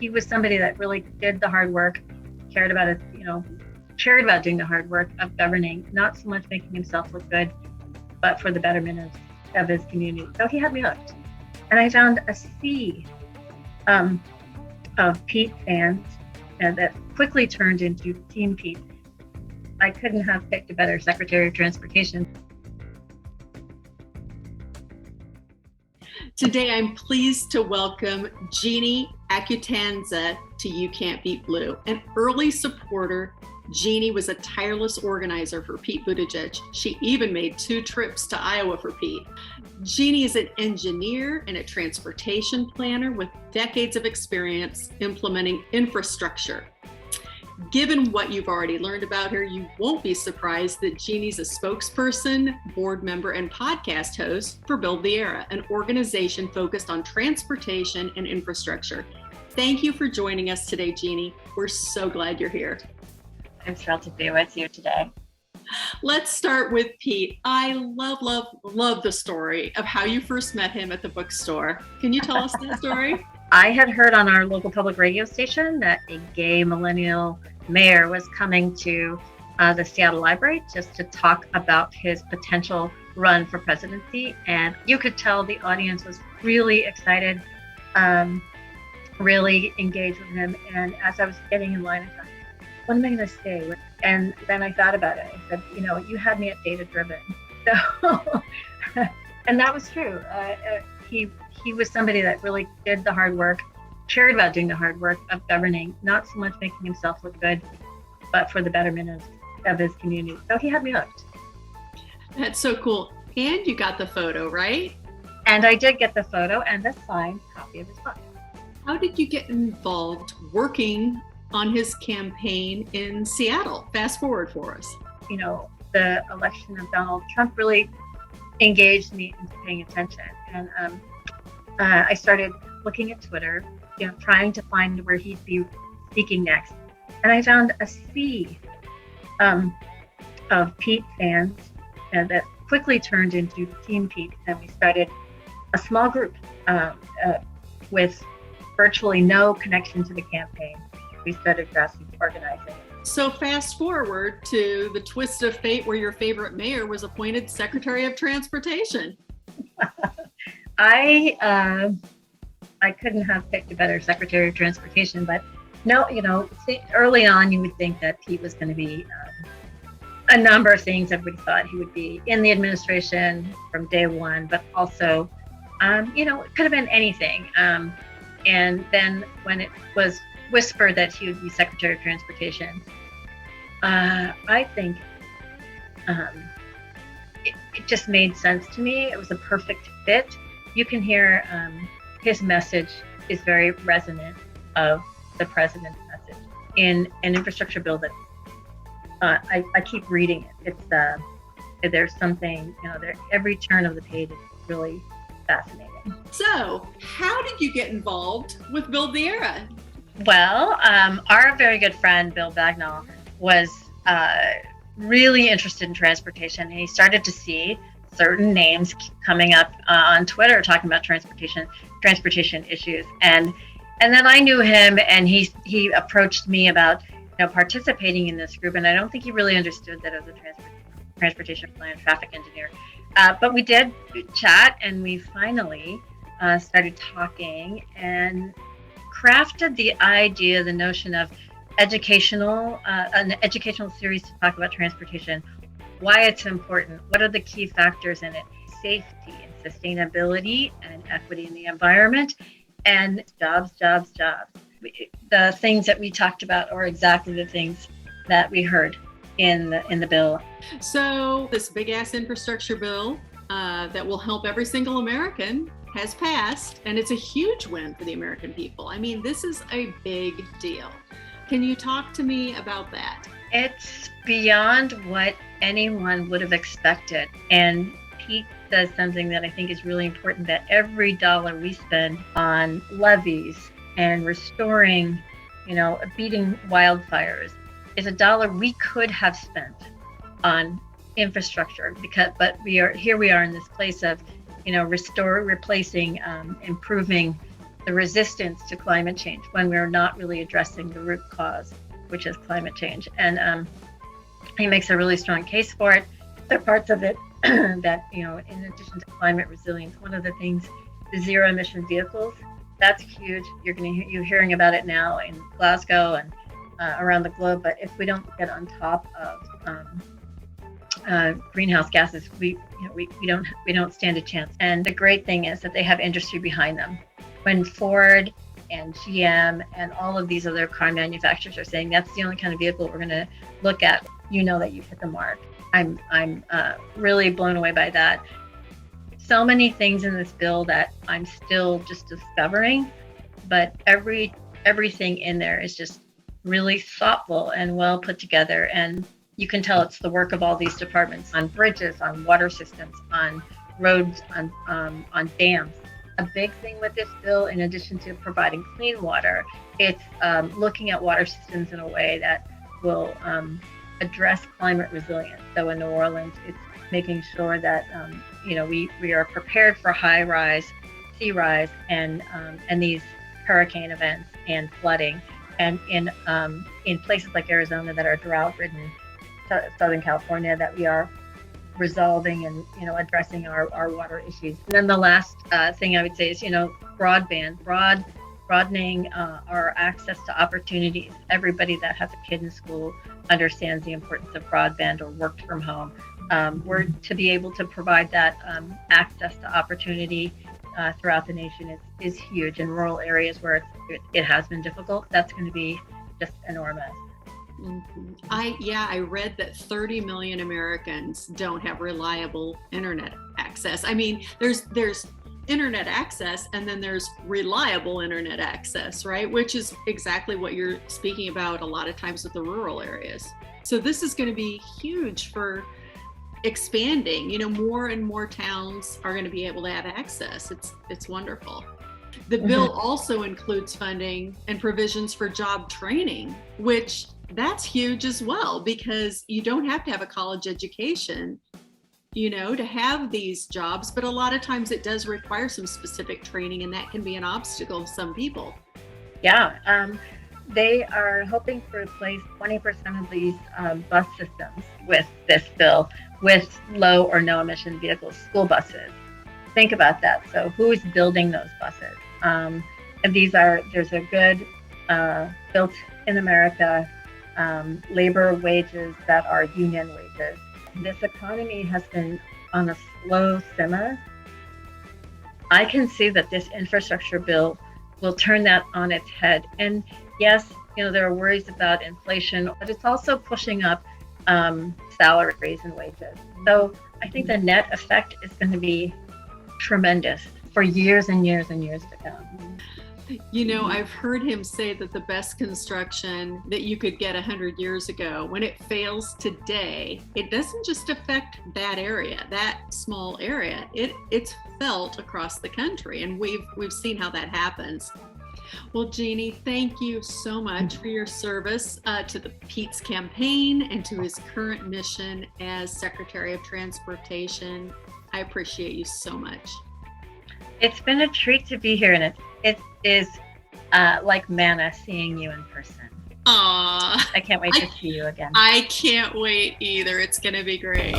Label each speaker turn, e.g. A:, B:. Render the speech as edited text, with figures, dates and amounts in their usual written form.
A: he was somebody that really did the hard work, cared about it, cared about doing the hard work of governing, not so much making himself look good, but for the betterment of his community. So he had me hooked. And I found a sea of Pete fans that quickly turned into Team Pete. I couldn't have picked a better Secretary of Transportation.
B: Today, I'm pleased to welcome Jeanne Acutanza to YouCantBeatBlue. An early supporter, Jeanne was a tireless organizer for Pete Buttigieg. She even made 2 trips to Iowa for Pete. Jeanne is an engineer and a transportation planner with decades of experience implementing infrastructure. Given what you've already learned about her, you won't be surprised that Jeanne's a spokesperson, board member, and podcast host for Build the Era, an organization focused on transportation and infrastructure. Thank you for joining us today, Jeanne. We're so glad you're here.
A: I'm thrilled to be with you today.
B: Let's start with Pete. I love the story of how you first met him at the bookstore. Can you tell us that story?
A: I had heard on our local public radio station that a gay millennial mayor was coming to the Seattle Library just to talk about his potential run for presidency. And you could tell the audience was really excited, really engaged with him. And as I was getting in line, I thought, what am I going to say? And then I thought about it. I said, you had me at data driven. So, and that was true. He was somebody that really did the hard work, cared about doing the hard work of governing, not so much making himself look good, but for the betterment of his community. So he had me hooked.
B: That's so cool. And you got the photo, right?
A: And I did get the photo and the signed copy of his book.
B: How did you get involved working on his campaign in Seattle? Fast forward for us.
A: The election of Donald Trump really engaged me into paying attention. And I started looking at Twitter, trying to find where he'd be speaking next. And I found a sea of Pete fans that quickly turned into Team Pete. And we started a small group with virtually no connection to the campaign. We started grassroots organizing.
B: So fast forward to the twist of fate where your favorite mayor was appointed Secretary of Transportation.
A: I couldn't have picked a better Secretary of Transportation, but no, early on you would think that Pete was going to be a number of things. Everybody thought he would be in the administration from day one, but also, it could have been anything. And then when it was whispered that he would be Secretary of Transportation, I think it just made sense to me. It was a perfect fit. You can hear his message is very resonant of the president's message in an infrastructure bill that I keep reading it. It's there's something, every turn of the page is really fascinating.
B: So how did you get involved with Build the Era?
A: Well, our very good friend, Bill Bagnall, was really interested in transportation. And he started to see certain names coming up on Twitter talking about transportation issues. And then I knew him, and he approached me about participating in this group. And I don't think he really understood that as a transportation plan, traffic engineer. But we did chat, and we finally started talking and crafted the notion of an educational series to talk about transportation, why it's important, what are the key factors in it, safety and sustainability and equity in the environment, and jobs. The things that we talked about are exactly the things that we heard in the bill.
B: So this big ass infrastructure bill that will help every single American has passed, and it's a huge win for the American people. I mean, this is a big deal. Can you talk to me about that?
A: It's beyond what anyone would have expected. And Pete does something that I think is really important, that every dollar we spend on levees and restoring, beating wildfires is a dollar we could have spent on infrastructure, but we are in this place of replacing, improving the resistance to climate change when we're not really addressing the root cause, which is climate change. And he makes a really strong case for it. There are parts of it that, in addition to climate resilience, one of the things, the zero emission vehicles, that's huge. You're hearing about it now in Glasgow and around the globe. But if we don't get on top of greenhouse gases, we don't stand a chance. And the great thing is that they have industry behind them. When Ford and GM and all of these other car manufacturers are saying that's the only kind of vehicle we're going to look at, that you've hit the mark. I'm really blown away by that. So many things in this bill that I'm still just discovering, but everything in there is just really thoughtful and well put together. And you can tell it's the work of all these departments on bridges, on water systems, on roads, on dams. A big thing with this bill, in addition to providing clean water, it's looking at water systems in a way that will address climate resilience. So in New Orleans, it's making sure that we are prepared for high rise, sea rise, and these hurricane events and flooding. And in places like Arizona that are drought-ridden, Southern California, that we are resolving and addressing our water issues. And then the last thing I would say is broadening our access to opportunities. Everybody that has a kid in school understands the importance of broadband or worked from home. We're to be able to provide that access to opportunity throughout the nation is huge. In rural areas where it has been difficult, that's going to be just enormous.
B: Mm-hmm. I read that 30 million Americans don't have reliable internet access. I mean, there's internet access and then there's reliable internet access, right? Which is exactly what you're speaking about a lot of times with the rural areas. So this is going to be huge for expanding. More and more towns are going to be able to have access. It's wonderful. The bill also includes funding and provisions for job training, which that's huge as well, because you don't have to have a college education, to have these jobs, but a lot of times it does require some specific training, and that can be an obstacle to some people.
A: Yeah, they are hoping to replace 20% of these bus systems with this bill with low or no emission vehicles, school buses. Think about that. So who's building those buses? And there's a good built in America labor wages that are union wages. This economy has been on a slow simmer. I can see that this infrastructure bill will turn that on its head. And yes, there are worries about inflation, but it's also pushing up salaries and wages. So I think the net effect is going to be tremendous for years and years and years to come.
B: I've heard him say that the best construction that you could get 100 years ago, when it fails today, it doesn't just affect that area, that small area. It's felt across the country, and we've seen how that happens. Well, Jeanne, thank you so much for your service to the Pete's campaign and to his current mission as Secretary of Transportation. I appreciate you so much.
A: It's been a treat to be here, and it is like manna seeing you in person.
B: Aww.
A: I can't wait to see you again.
B: I can't wait either. It's going to be great.